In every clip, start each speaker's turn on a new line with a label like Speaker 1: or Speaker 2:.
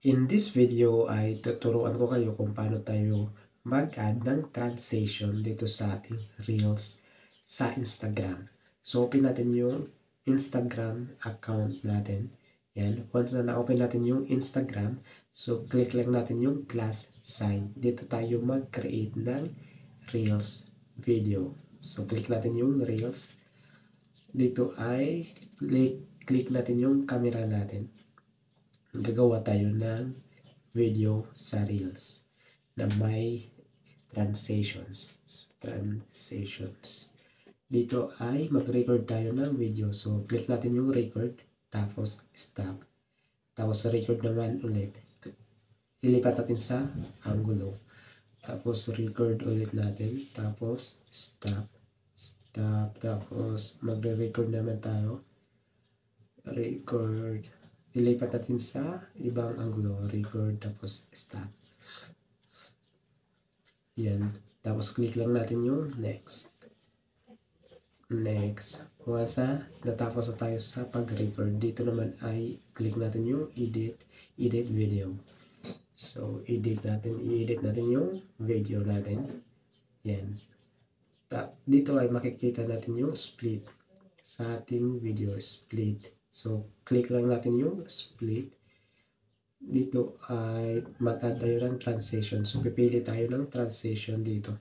Speaker 1: In this video ay tuturuan ko kayo kung paano tayo mag-add ng transition dito sa ating Reels sa Instagram. So, open natin yung Instagram account natin. Yan. Once na na-open natin yung Instagram, so click lang natin yung plus sign. Dito tayo mag-create ng Reels video. So, click natin yung Reels. Dito ay click natin yung camera natin. Gagawa tayo ng video sa Reels na may transitions. Dito ay mag-record tayo ng video. So, click natin yung record, tapos stop. Tapos sa record naman ulit. Ilipat natin sa angulo. Tapos record ulit natin. Tapos stop. Tapos magre-record naman tayo. Record. Ilipat natin sa ibang angulo. Record, tapos stop. Yan. Tapos click lang natin yung next. Once natapos na tayo sa pag-record, dito naman ay click natin yung edit video. So, i-edit natin yung video natin. Yan. Dito ay makikita natin yung split sa ating video, split. So, click lang natin yung split. Dito ay mag-add tayo ng transition. So, pipili tayo ng transition dito.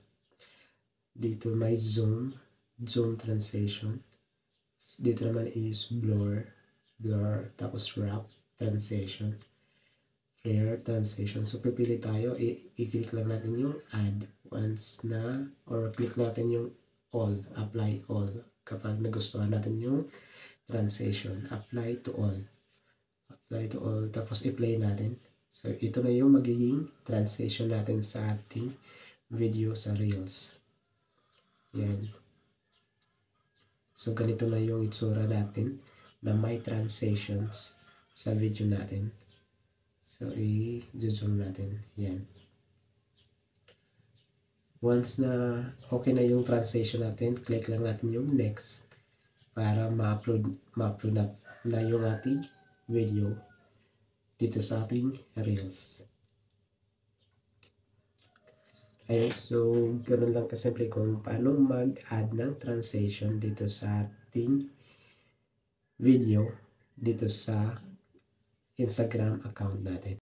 Speaker 1: Dito may zoom transition. Dito naman is blur, tapos wrap transition, flare transition. So, pipili tayo, i-click lang natin yung add. Once na, or click natin yung all, apply all. Kapag nagustuhan natin yung transition, apply to all. Tapos i-play natin. So, ito na yung magiging transition natin sa ating video sa Reels. Yan. So, ganito na yung itsura natin na may transitions sa video natin. So, i-zoom natin. Yan. Once na okay na yung transition natin, click lang natin yung next para ma-upload na yung ating video dito sa ating Reels. Ayun, so ganoon lang kasimple kung paano mag-add ng transition dito sa ating video dito sa Instagram account natin.